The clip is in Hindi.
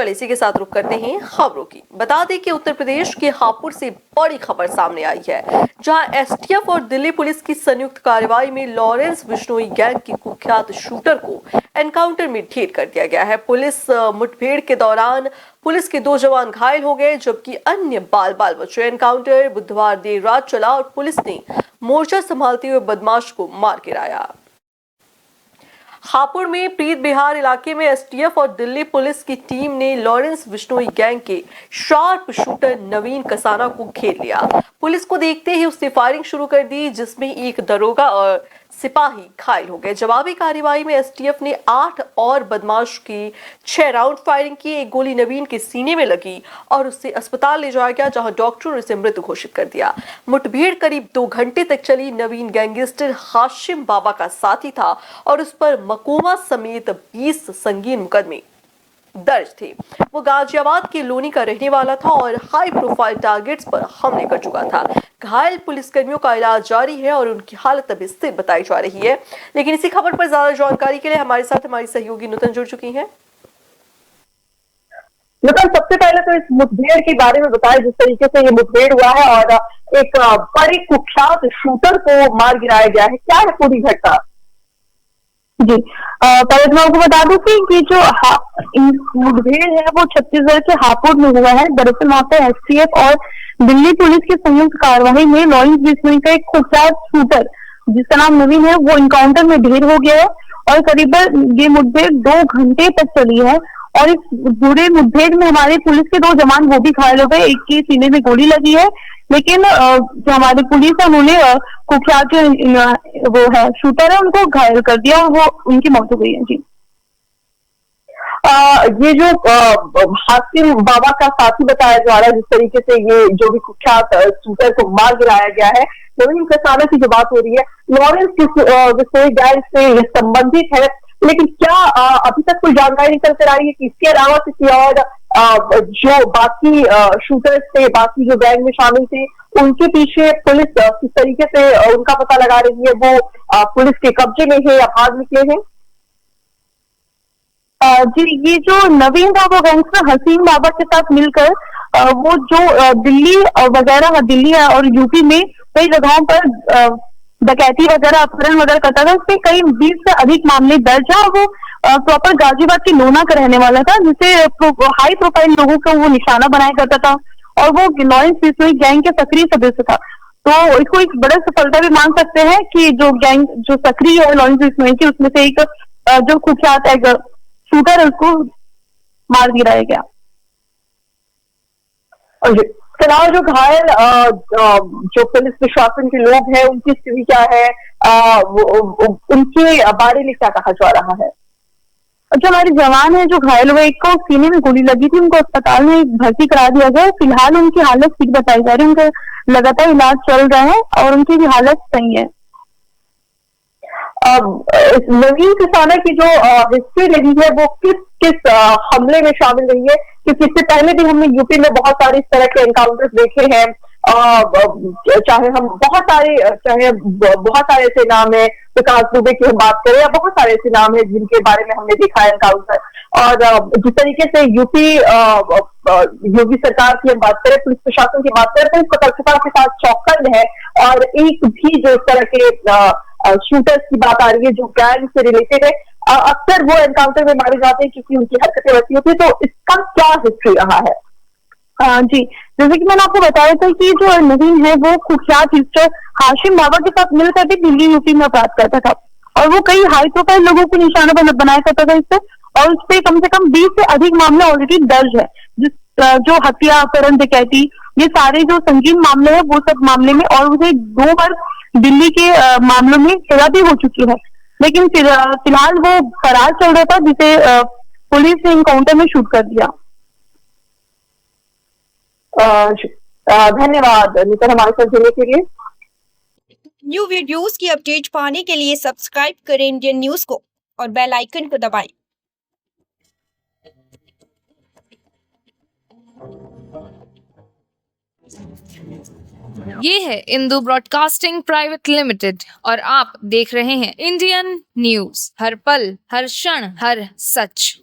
चलिए इसी के साथ रुक करते हैं खबरों की। बता दें कि उत्तर प्रदेश के हापुड़ से बड़ी खबर सामने आई है, जहां एसटीएफ और दिल्ली पुलिस की संयुक्त कार्रवाई में लॉरेंस बिश्नोई गैंग के कुख्यात शूटर को एनकाउंटर में ढेर कर दिया गया है। पुलिस मुठभेड़ के दौरान पुलिस के 2 जवान घायल हो गए, जबकि अन्य बाल बचे। एनकाउंटर बुधवार देर रात चला और पुलिस ने मोर्चा संभालते हुए बदमाश को मार गिराया। हापुड़ में प्रीत बिहार इलाके में एसटीएफ और दिल्ली पुलिस की टीम ने लॉरेंस बिश्नोई गैंग के शार्प शूटर नवीन कसाना को घेर लिया। पुलिस को देखते ही उसने फायरिंग शुरू कर दी, जिसमें एक दरोगा और सिपाही घायल हो गए। जवाबी कार्रवाई में एसटीएफ ने 8 और बदमाश की 6 राउंड फायरिंग की। एक गोली नवीन के सीने में लगी और उसे अस्पताल ले जाया गया, जहां डॉक्टरों ने उसे मृत घोषित कर दिया। मुठभेड़ करीब 2 घंटे तक चली। नवीन गैंगस्टर हाशिम बाबा का साथी था और उस पर मकोमा समेत 20 संगीन मुकदमे दर्ज थे। वो गाजियाबाद के लोनी का रहने वाला था और हाई प्रोफाइल टारगेट्स पर हमले कर चुका था। घायल पुलिसकर्मियों का इलाज जारी है और उनकी हालत अभी स्थिर बताई जा रही है। लेकिन इसी खबर पर ज्यादा जानकारी के लिए हमारे साथ हमारी सहयोगी नूतन जुड़ चुकी हैं। नूतन, सबसे पहले तो इस मुठभेड़ के बारे में बताया, जिस तरीके से ये मुठभेड़ हुआ है और एक बड़े कुख्यात शूटर को मार गिराया गया है। क्या है पूरी घटना? जी, पहले मैं आपको बता दूं कि जो मुठभेड़ है वो छत्तीसगढ़ के हापुड़ में हुआ है। दरअसल वहाँ पे एसटीएफ और दिल्ली पुलिस की संयुक्त कार्रवाई में लॉरेंस बिश्नोई का एक कुख्यात शूटर जिसका नाम नवीन है, वो इनकाउंटर में ढेर हो गया है और करीबन ये मुठभेड़ 2 घंटे तक चली है। और इस पूरे मुठभेड़ में हमारे पुलिस के 2 जवान वो भी घायल हो गए। एक के सीने में गोली लगी है, लेकिन जो हमारी पुलिस है उन्होंने कुख्यात वो है शूटर है उनको घायल कर दिया और वो उनकी मौत हो गई है। जी, ये जो हाशिम बाबा का साथी बताया जा रहा है, जिस तरीके से ये जो भी कुख्यात शूटर को मार गिराया गया है, नवीन कसाना की जो बात हो रही है, लॉरेंस बिश्नोई गैंग से ये संबंधित है। लेकिन क्या अभी तक कोई जानकारी निकल कर आई है कि इसके अलावा किसी और जो बाकी शूटर्स थे, बाकी जो गैंग में शामिल थे, उनके पीछे पुलिस किस तरीके से उनका पता लगा रही है? वो पुलिस के कब्जे में है या भाग निकले हैं? जी, ये जो नवीन था वो गैंगस्टर हसीम बाबा के साथ मिलकर वो जो दिल्ली वगैरह दिल्ली और यूपी में कई जगहों पर डकैती वगैरह अपहरण वगैरह करता था। उसके कई 20 से अधिक मामले दर्ज है और वो प्रॉपर गाजियाबाद के लोना का रहने वाला था, जिसे हाई प्रोफाइल लोगों को वो निशाना बनाया करता था और वो लॉरेंस बिश्नोई गैंग के सक्रिय सदस्य था। तो इसको एक बड़ा सफलता भी मान सकते हैं कि जो गैंग जो सक्रिय है लॉरेंस बिश्नोई की, उसमें से एक जो कुख्यात एक शूटर है उसको मार गिराया गया। फिलहाल जो घायल जो पुलिस प्रशासन के लोग हैं, उनकी स्थिति क्या है? उनके बारे में क्या कहा जा रहा है? जो हमारे जवान है जो घायल हुए, एक को सीने में गोली लगी थी, उनको अस्पताल में भर्ती करा दिया गया। फिलहाल उनकी हालत ठीक बताई जा रही है, उनका लगातार इलाज चल रहा है और उनकी भी हालत सही है। नवीन कसाना की जो हिस्ट्री लगी है वो किस हमले में शामिल रही है? क्योंकि इससे पहले भी हमने यूपी में बहुत सारे इस तरह के एनकाउंटर्स देखे हैं। चाहे बहुत सारे ऐसे नाम है, विकास दुबे की हम बात करें, या बहुत सारे ऐसे नाम है जिनके बारे में हमने देखा है एनकाउंटर। और जिस तरीके से योगी सरकार की हम बात करें, पुलिस प्रशासन की बात करें, तो सतर्कता के साथ चौकन्द है और एक भी जो इस तरह के शूटर्स की बात आ रही है जो गैंग से रिलेटेड है, अक्सर वो एनकाउंटर में मारे जाते हैं क्योंकि उनकी हरकतें वैसी होती है। तो इसका क्या हिस्ट्री रहा है? जी, जैसे कि मैंने आपको बताया था कि जो नवीन है वो कुख्यात हिस्टर हाशिम बाबा के साथ मिलकर भी दिल्ली यूपी में अपराध करता था और वो कई हाई प्रोफाइल लोगों को निशाना बनाया करता था इससे, और उस पर कम से कम 20 से अधिक मामले ऑलरेडी दर्ज है। जो हत्या, अपहरण, डकैती, ये सारे जो संगीन मामले हैं वो सब मामले में, और उसे 2 बार दिल्ली के मामलों में सजा भी हो चुकी है। लेकिन फिलहाल वो फरार चल रहा था, जिसे पुलिस ने एनकाउंटर में शूट कर दिया। धन्यवाद नितिन हमारे साथ जुड़ने के लिए। न्यू वीडियोस की अपडेट पाने के लिए सब्सक्राइब करें इंडियन न्यूज को और बेल आइकन को दबाएं। ये है इंदू ब्रॉडकास्टिंग प्राइवेट लिमिटेड और आप देख रहे हैं इंडियन न्यूज, हर पल, हर क्षण, हर सच।